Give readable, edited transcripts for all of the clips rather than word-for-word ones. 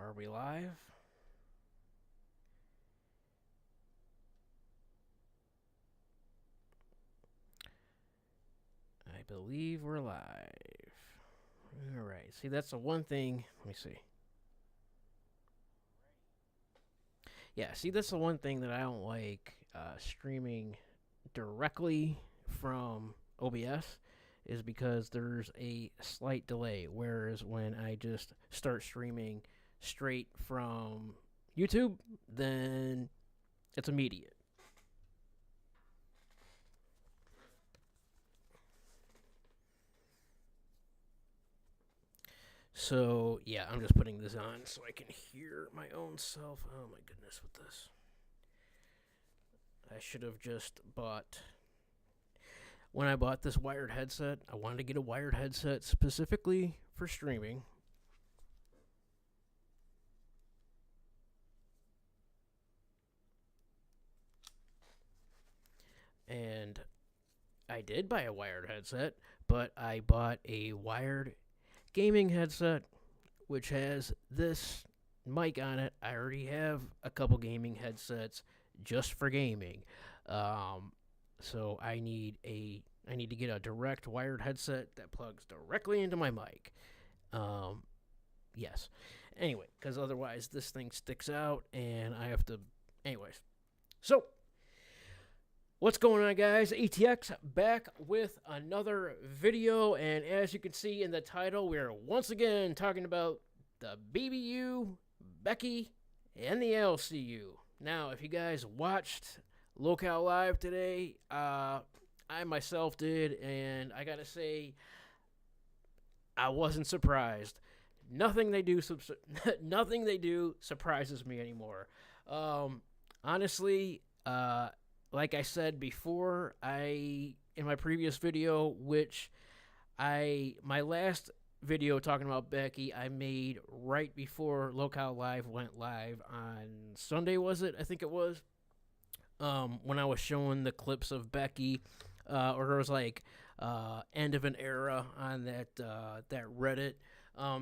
Are we live? I believe we're live. All right. See, that's the one thing. Let me see. Yeah, see, that's the one thing that I don't like streaming directly from OBS is because there's a slight delay. Whereas when I just start streaming straight from YouTube, then it's immediate. So, yeah, I'm just putting this on so I can hear my own self. Oh my goodness, with this. I should have just bought. When I bought this wired headset, I wanted to get a wired headset specifically for streaming. And I did buy a wired headset, but I bought a wired gaming headset which has this mic on it. I already have a couple gaming headsets just for gaming. So I need to get a direct wired headset that plugs directly into my mic. Um, yes. Anyway, because otherwise this thing sticks out and I have to. Anyways, so what's going on, guys? ETX back with another video, and as you can see in the title, we're once again talking about the BBU, Becky, and the LCU. Now, if you guys watched Locale Live today, I myself did, and I gotta say, I wasn't surprised. Nothing they do, nothing they do surprises me anymore. Honestly, like I said before, in my previous video, which my last video talking about Becky, I made right before Locale Live went live on Sunday, was it? I think it was. When I was showing the clips of Becky, or there was like end of an era on that Reddit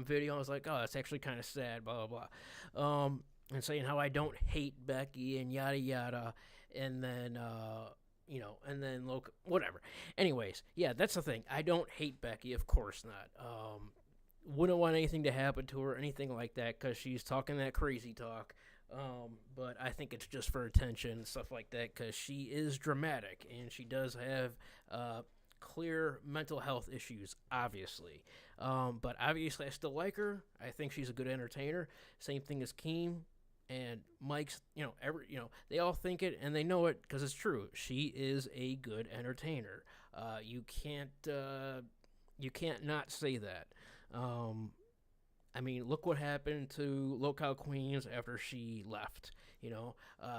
video. I was like, oh, that's actually kind of sad, blah blah blah, and saying how I don't hate Becky and yada yada, and then and then whatever. Anyways, yeah, that's the thing. I don't hate Becky, of course not. Wouldn't want anything to happen to her, anything like that, because she's talking that crazy talk. But I think it's just for attention and stuff like that, because she is dramatic and she does have clear mental health issues, obviously. But obviously, I still like her. I think she's a good entertainer. Same thing as Keem and Mike's. They all think it and they know it because it's true. She is a good entertainer. You can't not say that. I mean, look what happened to Locale Queens after she left.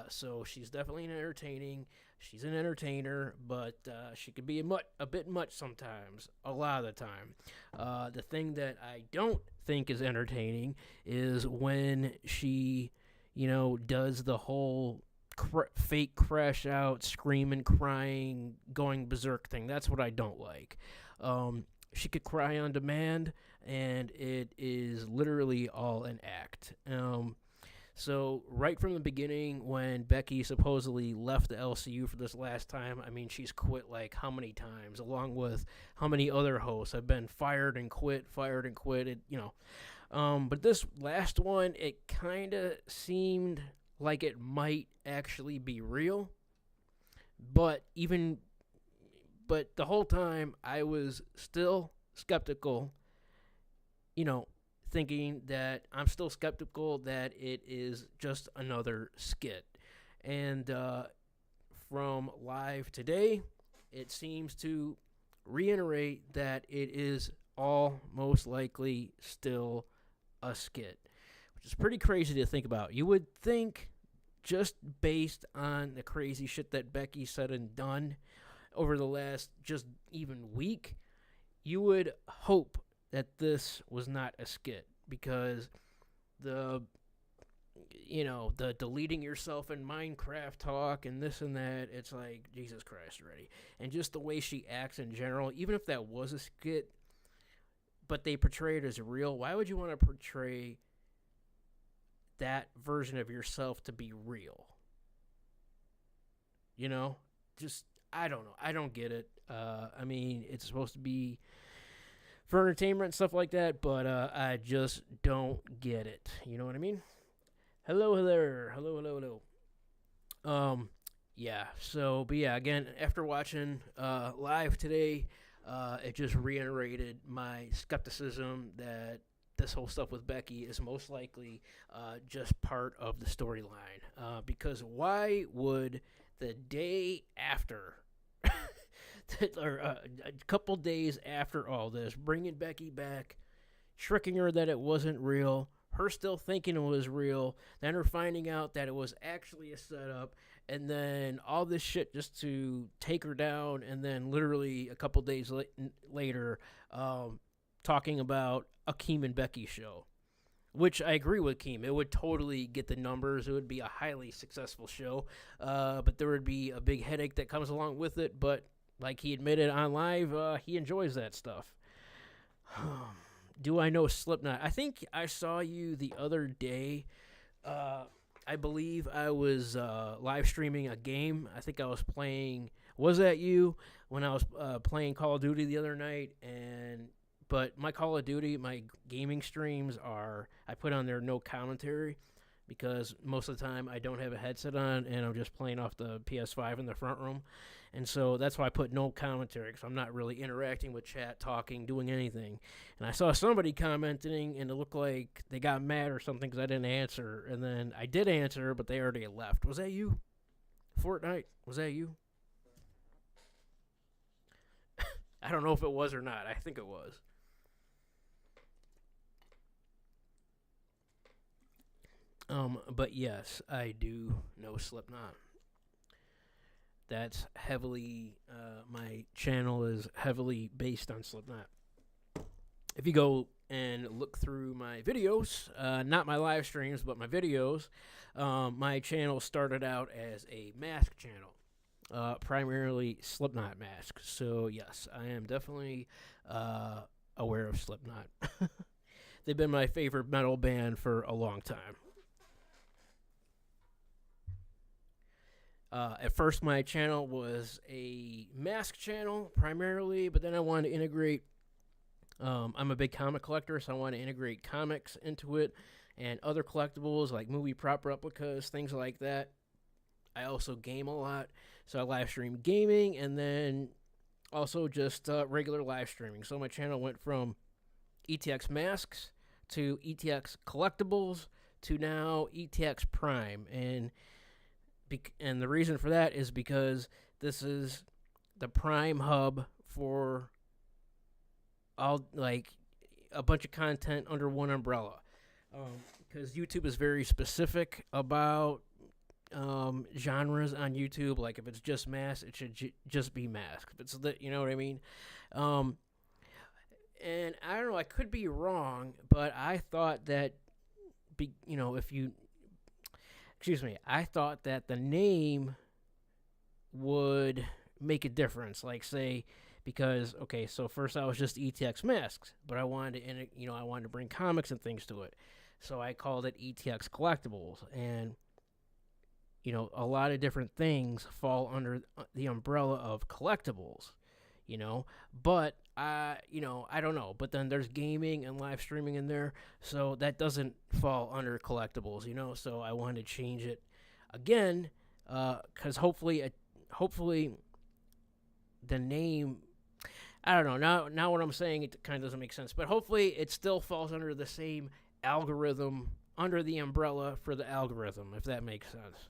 So she's definitely entertaining. She's an entertainer, but she could be a bit much sometimes, a lot of the time. The thing that I don't think is entertaining is when she, does the whole fake crash out, screaming, crying, going berserk thing. That's what I don't like. She could cry on demand, and it is literally all an act. So right from the beginning, when Becky supposedly left the LCU for this last time, I mean, she's quit like how many times, along with how many other hosts have been fired and quit. But this last one, it kind of seemed like it might actually be real. But the whole time, I was still skeptical, thinking that I'm still skeptical that it is just another skit. And from live today, it seems to reiterate that it is all most likely still a skit, which is pretty crazy to think about. You would think, just based on the crazy shit that Becky said and done over the last just even week, you would hope that this was not a skit, because the deleting yourself in Minecraft talk and this and that, it's like, Jesus Christ already. And just the way she acts in general, even if that was a skit, but they portray it as real, why would you want to portray that version of yourself to be real? You know, just I don't know. I don't get it. I mean, it's supposed to be for entertainment and stuff like that, but I just don't get it. You know what I mean? Hello, hello, hello, hello, hello. Yeah. So, but yeah, again, after watching live today, it just reiterated my skepticism that this whole stuff with Becky is most likely just part of the storyline. Because why would the day after, or a couple days after all this, bringing Becky back, tricking her that it wasn't real, her still thinking it was real, then her finding out that it was actually a setup, and then all this shit just to take her down, and then literally a couple days later, talking about a Keem and Becky show. Which I agree with Keem. It would totally get the numbers. It would be a highly successful show. But there would be a big headache that comes along with it. But like he admitted on live, he enjoys that stuff. Do I know Slipknot? I think I saw you the other day. I believe I was live streaming a game. I think I was playing. Was that you when I was playing Call of Duty the other night? But my Call of Duty, my gaming streams are, I put on there no commentary because most of the time I don't have a headset on and I'm just playing off the PS5 in the front room. And so that's why I put no commentary because I'm not really interacting with chat, talking, doing anything. And I saw somebody commenting and it looked like they got mad or something because I didn't answer. And then I did answer, but they already left. Was that you? Fortnite? Was that you? I don't know if it was or not. I think it was. But yes, I do know Slipknot. That's heavily, my channel is heavily based on Slipknot. If you go and look through my videos, not my live streams, but my videos, my channel started out as a mask channel, primarily Slipknot masks. So yes, I am definitely aware of Slipknot. They've been my favorite metal band for a long time. At first, my channel was a mask channel primarily, but then I wanted to integrate. I'm a big comic collector, so I want to integrate comics into it and other collectibles like movie prop replicas, things like that. I also game a lot, so I live stream gaming and then also just regular live streaming. So my channel went from ETX masks to ETX collectibles to now ETX Prime, and the reason for that is because this is the prime hub for all, like, a bunch of content under one umbrella. Because YouTube is very specific about genres on YouTube. Like if it's just mask, it should just be mask. If it's you know what I mean. And I don't know. I could be wrong, but I thought that if you excuse me, I thought that the name would make a difference. Like, say, because okay, so first I was just ETX masks, but I wanted to, I wanted to bring comics and things to it, so I called it ETX collectibles, and a lot of different things fall under the umbrella of collectibles, but I don't know. But then there's gaming and live streaming in there, so that doesn't fall under collectibles, So I wanted to change it again, because hopefully the name. I don't know. Now what I'm saying, it kind of doesn't make sense, but hopefully it still falls under the same algorithm, under the umbrella for the algorithm, if that makes sense.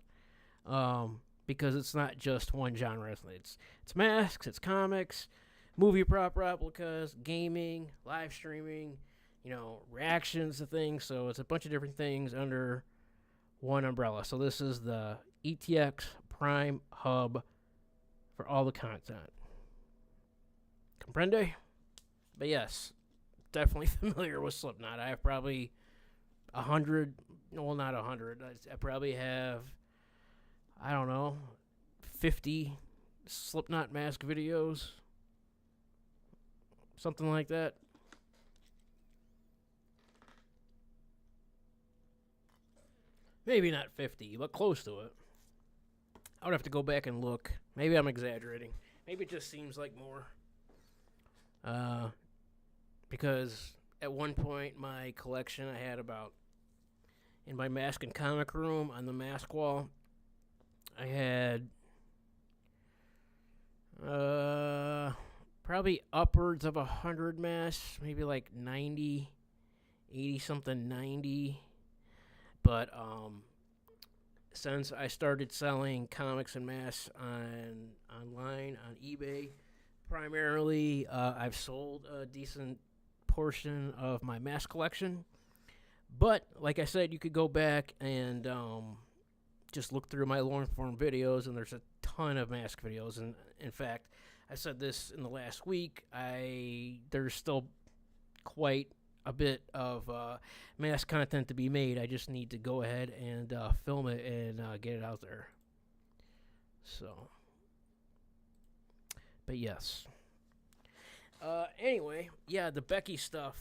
Because it's not just one genre. It's masks, it's comics, movie prop replicas, gaming, live streaming, reactions to things. So it's a bunch of different things under one umbrella. So this is the ETX Prime Hub for all the content. Comprende? But yes, definitely familiar with Slipknot. I have probably 100, well, not 100. I probably have, I don't know, 50 Slipknot mask videos. Something like that. Maybe not 50, but close to it. I would have to go back and look. Maybe I'm exaggerating. Maybe it just seems like more. Because at one point, my collection, I had about, in my mask and comic room on the mask wall, I had probably upwards of 100 masks, maybe like 90, 80 something, 90. But since I started selling comics and masks online on eBay, primarily, I've sold a decent portion of my mask collection. But like I said, you could go back and just look through my long form videos, and there's a ton of mask videos. And in fact, I said this in the last week. There's still quite a bit of mask content to be made. I just need to go ahead and film it and get it out there. So, but yes. Anyway, yeah, the Becky stuff.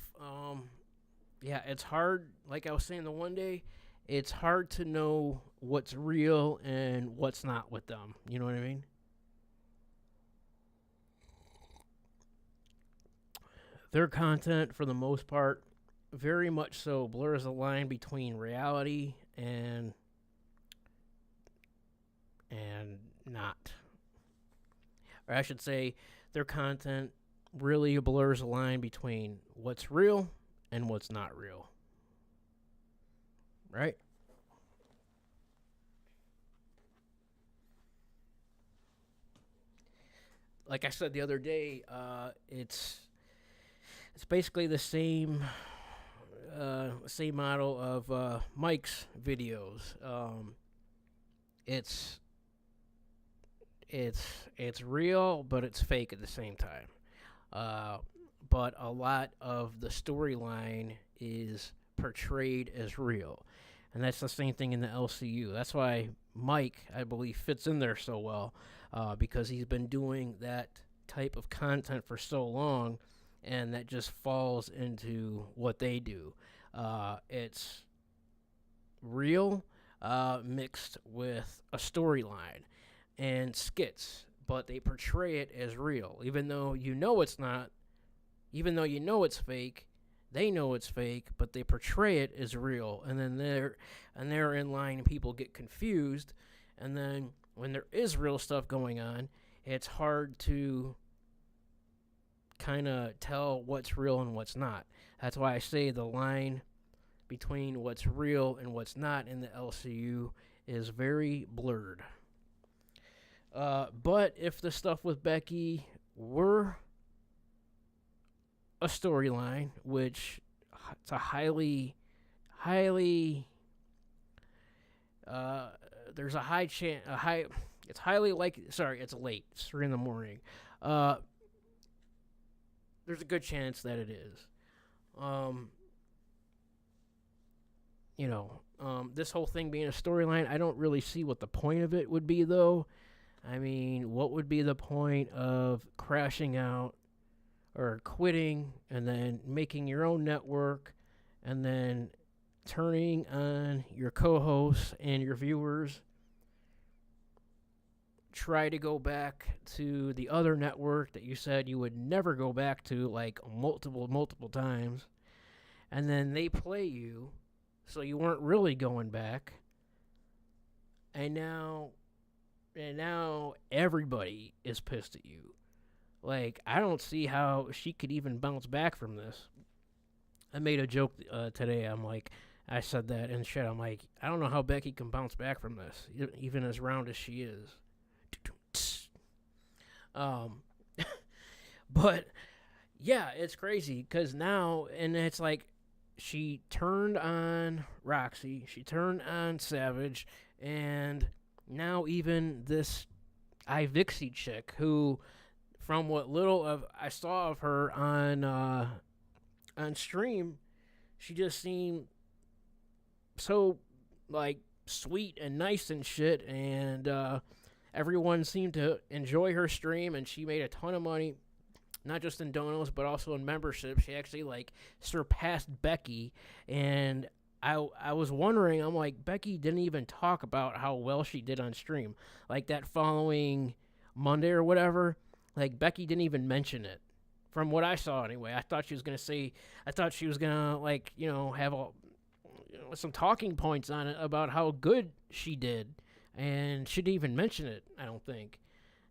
Yeah, it's hard. Like I was saying the one day, it's hard to know what's real and what's not with them. You know what I mean? Their content, for the most part, very much so blurs the line between reality and not. Or I should say, their content really blurs the line between what's real and what's not real. Right? Like I said the other day, it's basically the same model of Mike's videos. It's real, but it's fake at the same time. But a lot of the storyline is portrayed as real. And that's the same thing in the LCU. That's why Mike, I believe, fits in there so well, because he's been doing that type of content for so long, and that just falls into what they do. It's real mixed with a storyline and skits, but they portray it as real, even though you know it's not. Even though you know it's fake, they know it's fake, but they portray it as real. And then they're in line, and people get confused. And then when there is real stuff going on, it's hard to kind of tell what's real and what's not. That's why I say the line between what's real and what's not in the LCU is very blurred. But if the stuff with Becky were a storyline, which it's a there's a high chance, it's highly likely, sorry, it's late, it's 3 in the morning. There's a good chance that it is. This whole thing being a storyline, I don't really see what the point of it would be, though. I mean, what would be the point of crashing out or quitting and then making your own network and then turning on your co-hosts and your viewers, try to go back to the other network that you said you would never go back to, like multiple times, and then they play you, so you weren't really going back, and now everybody is pissed at you. Like, I don't see how she could even bounce back from this. I made a joke today. I said that in shit. I'm like, I don't know how Becky can bounce back from this, even as round as she is. But yeah, it's crazy because now, and it's like she turned on Roxy, she turned on Savage, and now even this Ivixie chick who, from what little of I saw of her on stream, she just seemed so like sweet and nice and shit, and everyone seemed to enjoy her stream, and she made a ton of money, not just in donos but also in membership. She actually like surpassed Becky, and I was wondering. I'm like, Becky didn't even talk about how well she did on stream. Like that following Monday or whatever. Like Becky didn't even mention it. From what I saw, anyway, I thought she was gonna say. I thought she was gonna like have some talking points on it about how good she did, and she didn't even mention it. I don't think.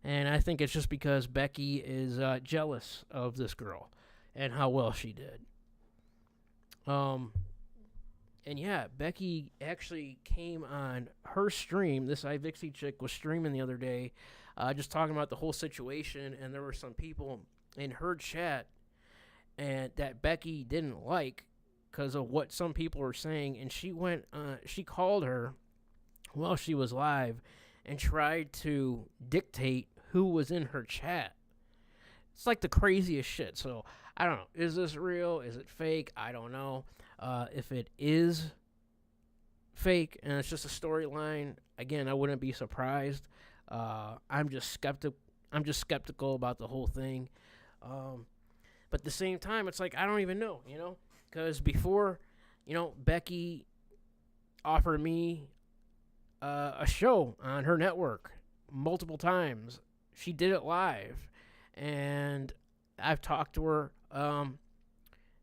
And I think it's just because Becky is jealous of this girl and how well she did. Um, and yeah, Becky actually came on her stream. This iVixie chick was streaming the other day, just talking about the whole situation. And there were some people in her chat and that Becky didn't like because of what some people were saying. And she called her while she was live and tried to dictate who was in her chat. It's like the craziest shit. So I don't know. Is this real? Is it fake? I don't know. If it is fake and it's just a storyline, again, I wouldn't be surprised. I'm just skeptical about the whole thing. But at the same time, it's like I don't even know, because before, Becky offered me a show on her network multiple times. She did it live, and I've talked to her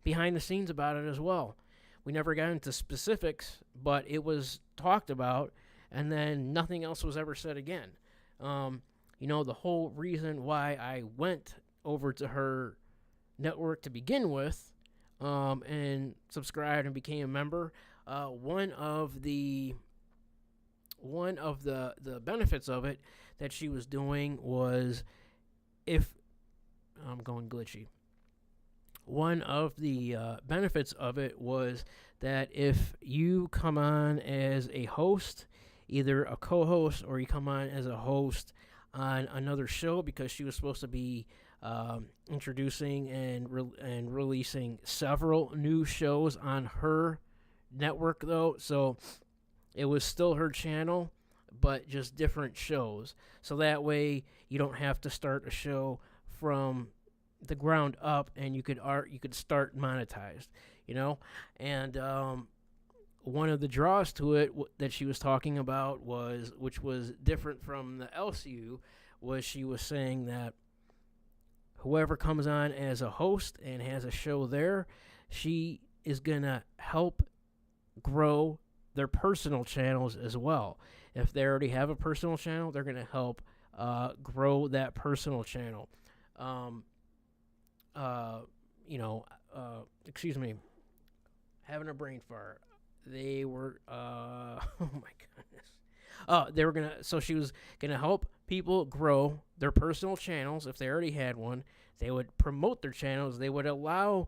behind the scenes about it as well. We never got into specifics, but it was talked about, and then nothing else was ever said again. The whole reason why I went over to her network to begin with, and subscribed and became a member, one of the benefits of it that she was doing was, if I'm going glitchy. One of the benefits of it was that if you come on as a host, either a co-host or you come on as a host on another show, because she was supposed to be introducing and releasing several new shows on her network, though. So it was still her channel, but just different shows. So that way you don't have to start a show from the ground up, and you could start monetized, And one of the draws to it that she was talking about which was different from the LCU, was she was saying that whoever comes on as a host and has a show there, she is gonna help grow their personal channels as well. If they already have a personal channel, they're gonna help grow that personal channel. Excuse me, having a brain fart. They were, oh my goodness. They were so she was gonna help people grow their personal channels. If they already had one, they would promote their channels. They would allow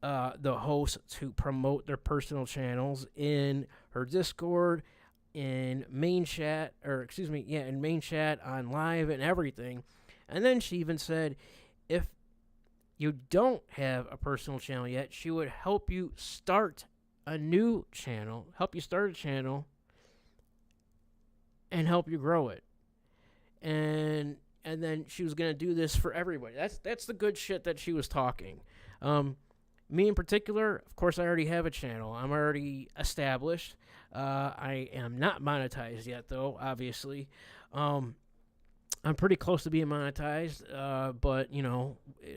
the host to promote their personal channels in her Discord, in main chat, in main chat, on live, and everything. And then she even said, if you don't have a personal channel yet, she would help you start a new channel, and help you grow it. And then she was gonna do this for everybody. That's the good shit that she was talking. Me in particular, of course, I already have a channel. I'm already established. I am not monetized yet, though, obviously. I'm pretty close to being monetized, but,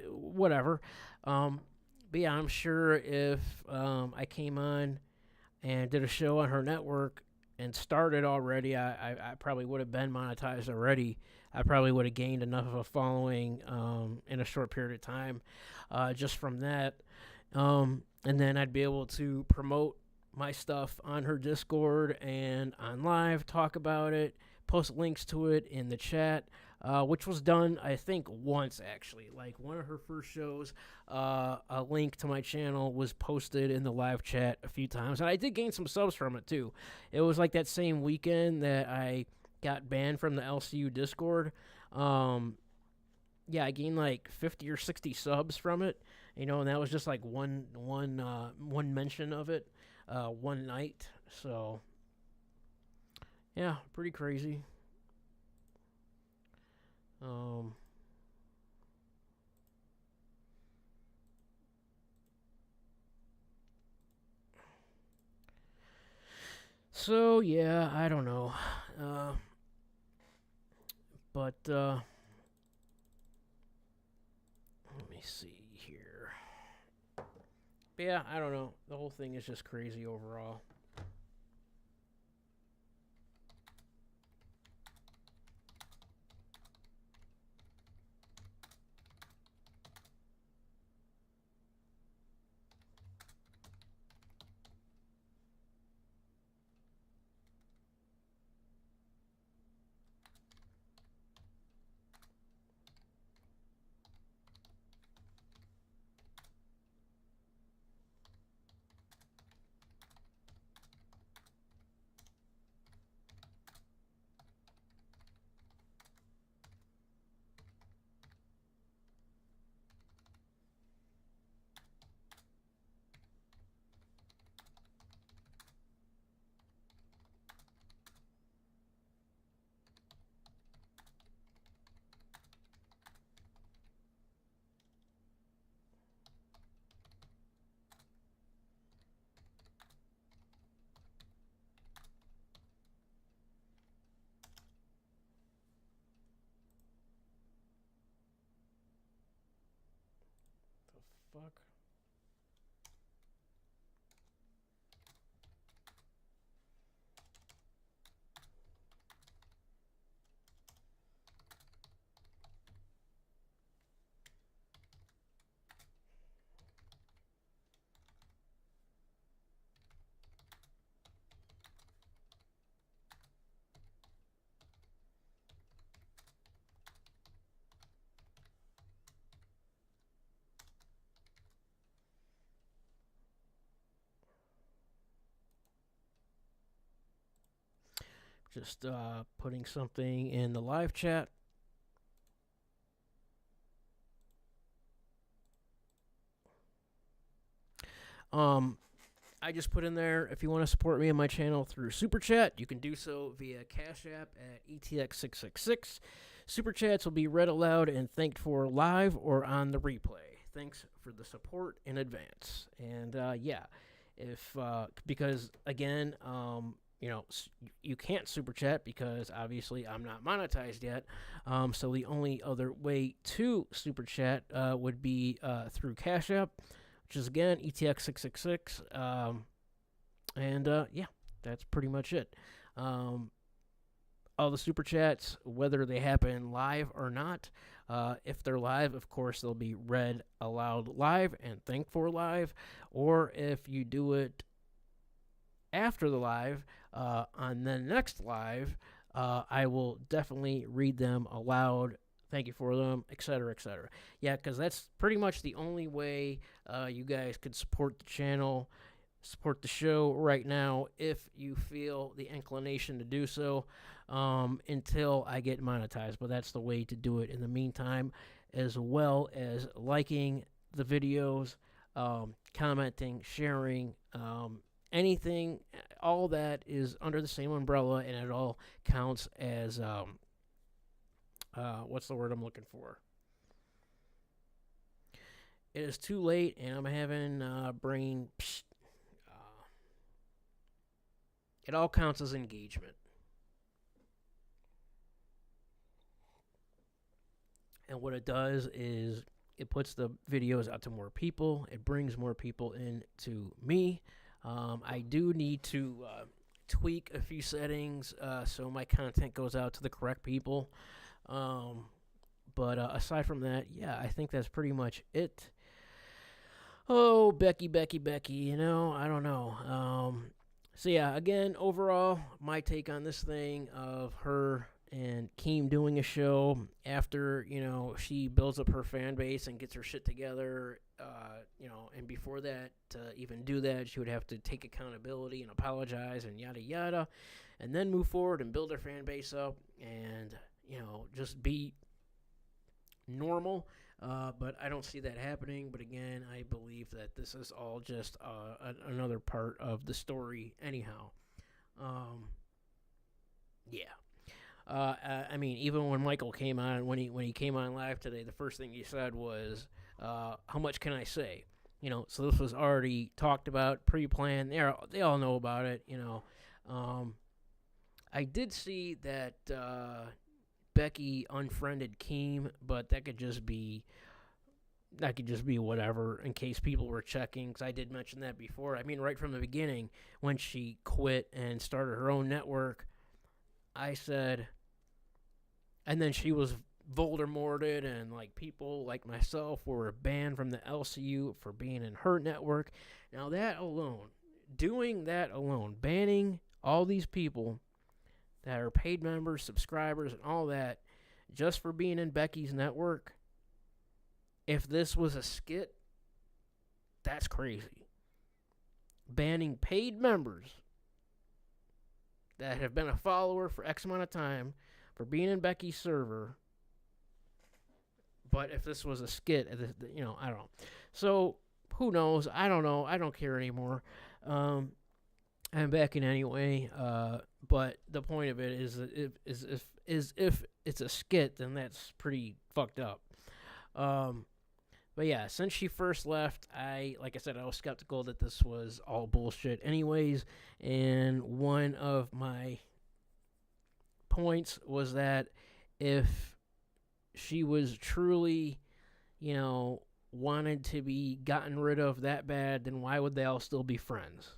whatever. But yeah, I'm sure if I came on and did a show on her network and started already, I probably would have been monetized already. I probably would have gained enough of a following in a short period of time just from that. And then I'd be able to promote my stuff on her Discord and on live, talk about it, post links to it in the chat, which was done, I think, once, actually. Like, one of her first shows, a link to my channel was posted in the live chat a few times, and I did gain some subs from it, too. It was like that same weekend that I got banned from the LCU Discord. Yeah, I gained like 50 or 60 subs from it, and that was just like one mention of it, one night. So, yeah, pretty crazy. So yeah, I don't know, uh, but let me see here. But yeah, I don't know. The whole thing is just crazy overall. The fuck? Just putting something in the live chat. Um, I just put in there, if you want to support me and my channel through Super Chat, you can do so via Cash App at Etx666. Super Chats will be read aloud and thanked for live or on the replay. Thanks for the support in advance. And yeah, if because again, you can't Super Chat because obviously I'm not monetized yet. So the only other way to Super Chat would be through Cash App, which is again ETX666. And yeah, that's pretty much it. All the super chats, whether they happen live or not, if they're live, of course, they'll be read aloud live and thanked for live. Or if you do it after the live, on the next live, I will definitely read them aloud. Thank you for them, etc., etc. Yeah, because that's pretty much the only way you guys could support the channel, support the show right now, if you feel the inclination to do so, until I get monetized. But that's the way to do it in the meantime, as well as liking the videos, commenting, sharing, anything. All that is under the same umbrella, and it all counts as what's the word I'm looking for? It is too late, and I'm having brain. It all counts as engagement. And what it does is it puts the videos out to more people. It brings more people in to me. I do need to tweak a few settings so my content goes out to the correct people. But aside from that, yeah, I think that's pretty much it. Oh, Becky, I don't know. So yeah, again, overall, my take on this thing of her and Keem doing a show after, she builds up her fan base and gets her shit together, and before that, to even do that, she would have to take accountability and apologize and yada yada, and then move forward and build her fan base up and, just be normal. But I don't see that happening. But again, I believe that this is all just another part of the story anyhow. Yeah. I mean, even when Michael came on, when he came on live today, the first thing he said was, "How much can I say?" So this was already talked about, pre-planned. They all know about it. Um, I did see that Becky unfriended Keem, but that could just be whatever in case people were checking. Because I did mention that before. I mean, right from the beginning, when she quit and started her own network, I said, and then she was Voldemorted, and like people like myself were banned from the LCU for being in her network. Now that alone, doing that alone, banning all these people that are paid members, subscribers, and all that, just for being in Becky's network. If this was a skit, that's crazy. Banning paid members that have been a follower for X amount of time for being in Becky's server. But if this was a skit, I don't know. So who knows? I don't know. I don't care anymore. I'm back in anyway. But the point of it is if it's a skit, then that's pretty fucked up. But yeah, since she first left, like I said, I was skeptical that this was all bullshit anyways. And one of my points was that if she was truly, wanted to be gotten rid of that bad, then why would they all still be friends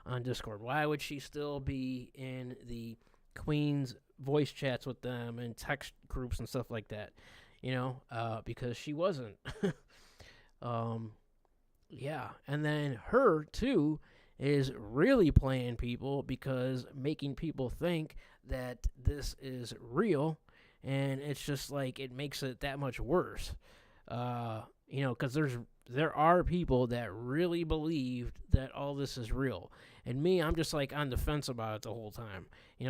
on Discord? Why would she still be in the Queen's voice chats with them and text groups and stuff like that? Because she wasn't. Yeah, and then her too is really playing people because making people think that this is real, and it's just like it makes it that much worse. Because there are people that really believed that all this is real, and me, I'm just like on the fence about it the whole time.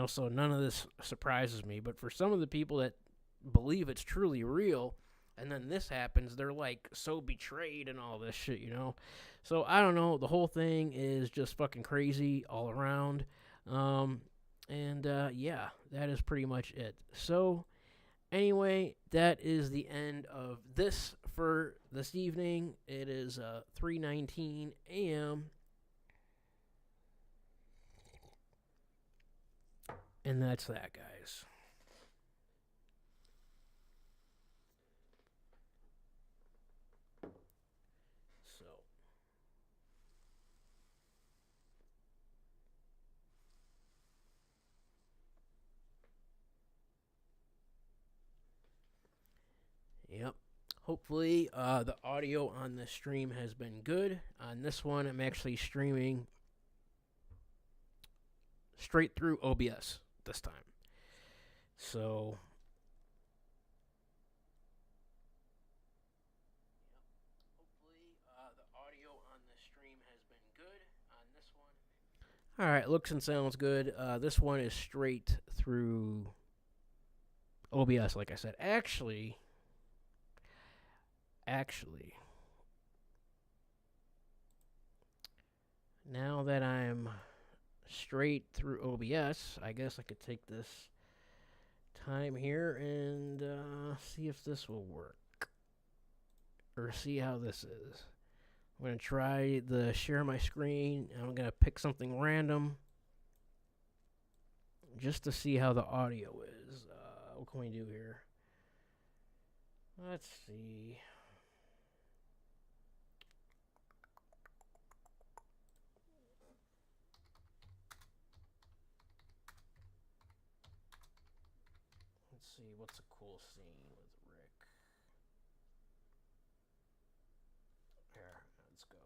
So none of this surprises me. But for some of the people that believe it's truly real, and then this happens, they're like so betrayed and all this shit. So I don't know. The whole thing is just fucking crazy all around. Yeah, that is pretty much it. So anyway, that is the end of this for this evening. It is 3:19 a.m. And that's that, guys. So, yep. Hopefully, the audio on this stream has been good. On this one, I'm actually streaming straight through OBS this time. So, hopefully, the audio on this stream has been good. On this one, all right, looks and sounds good. This one is straight through OBS, like I said. Actually, now that I'm straight through OBS, I guess I could take this time here and see if this will work. Or see how this is. I'm going to try the share my screen. I'm going to pick something random just to see how the audio is. What can we do here? Let's see. Let's see. What's a cool scene with Rick? Here, let's go.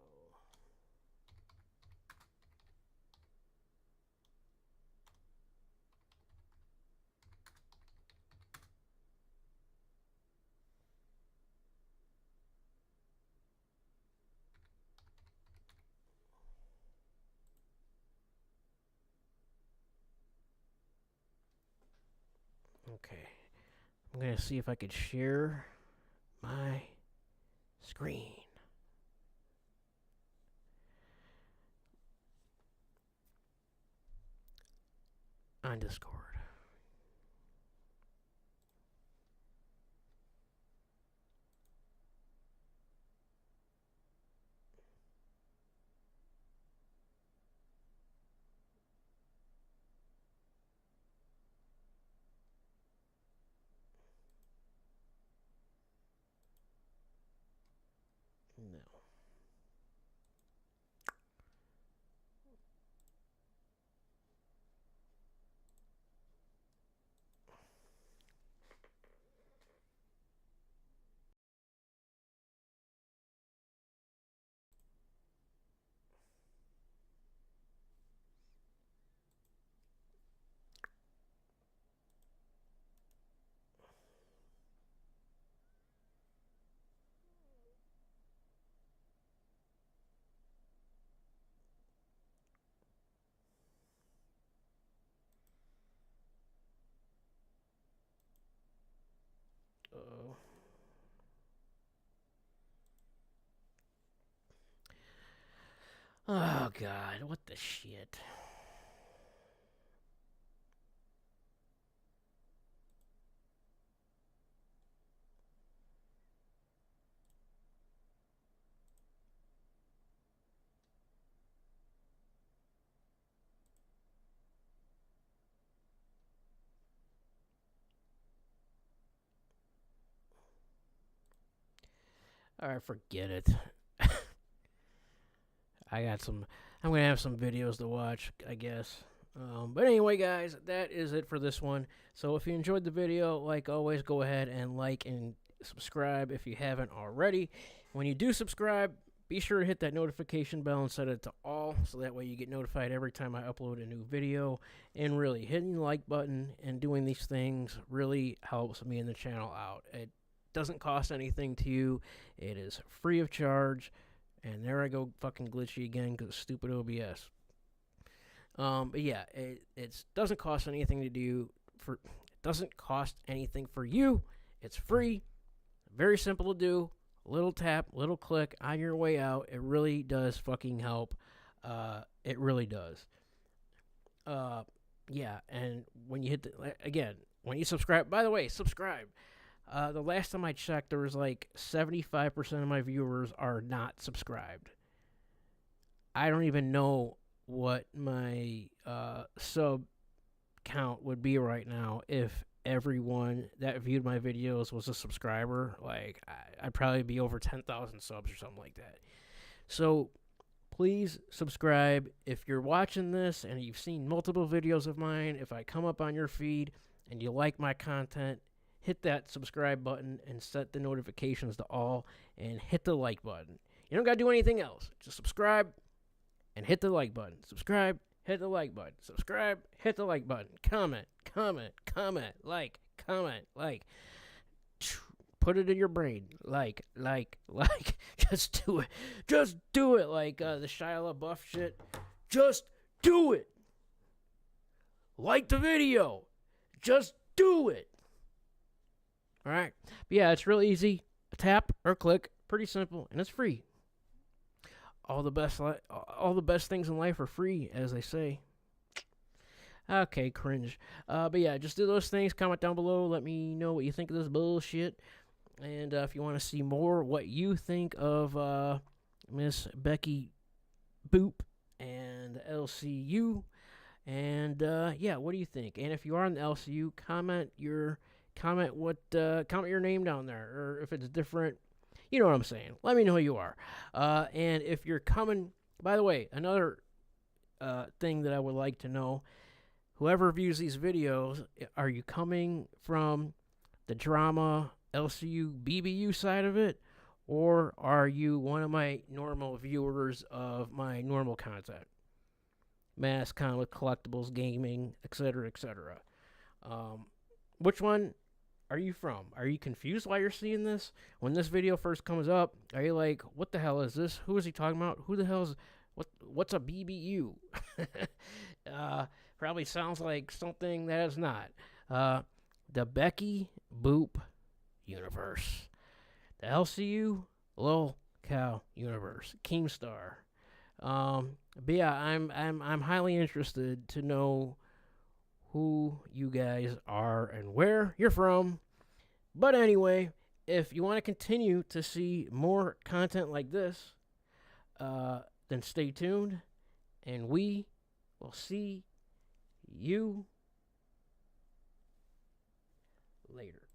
Okay. I'm going to see if I could share my screen on Discord. Oh God, what the shit. All right, forget it. I got some. I'm gonna have some videos to watch, I guess. But anyway, guys, that is it for this one. So if you enjoyed the video, like always, go ahead and like and subscribe if you haven't already. When you do subscribe, be sure to hit that notification bell and set it to all, so that way you get notified every time I upload a new video. And really, hitting the like button and doing these things really helps me and the channel out. It doesn't cost anything to you. It is free of charge. And there I go, fucking glitchy again because stupid OBS. But yeah, it doesn't cost anything to do. It doesn't cost anything for you. It's free, very simple to do. Little tap, little click on your way out. It really does fucking help. It really does. Yeah, and when you hit when you subscribe. By the way, subscribe. The last time I checked, there was like 75% of my viewers are not subscribed. I don't even know what my sub count would be right now if everyone that viewed my videos was a subscriber. Like, I'd probably be over 10,000 subs or something like that. So please subscribe. If you're watching this and you've seen multiple videos of mine, if I come up on your feed and you like my content, hit that subscribe button and set the notifications to all and hit the like button. You don't got to do anything else. Just subscribe and hit the like button. Subscribe, hit the like button. Subscribe, hit the like button. Comment, like, comment, like. Put it in your brain. Like. Just do it. Just do it. Like the Shia LaBeouf shit. Just do it. Like the video. Just do it. All right. But yeah, it's real easy. Tap or click. Pretty simple, and it's free. All the best things in life are free, as they say. Okay, cringe. But yeah, just do those things. Comment down below. Let me know what you think of this bullshit. And if you want to see more, what you think of Miss Becky Boop and LCU. And yeah, what do you think? And if you are in the LCU, comment your name down there, or if it's different, you know what I'm saying. Let me know who you are. And if you're coming, by the way, another thing that I would like to know: whoever views these videos, are you coming from the drama LCU BBU side of it, or are you one of my normal viewers of my normal content? Mass comic collectibles, gaming, etc., etc. Which one are you from? Are you confused why you're seeing this? When this video first comes up, are you like, what the hell is this? Who is he talking about? Who the hell's what's a BBU? Probably sounds like something that is not. The Becky Boop universe. The LCU Lil Cow universe. Keemstar. But yeah, I'm highly interested to know who you guys are and where you're from. But anyway, if you want to continue to see more content like this, then stay tuned, and we will see you later.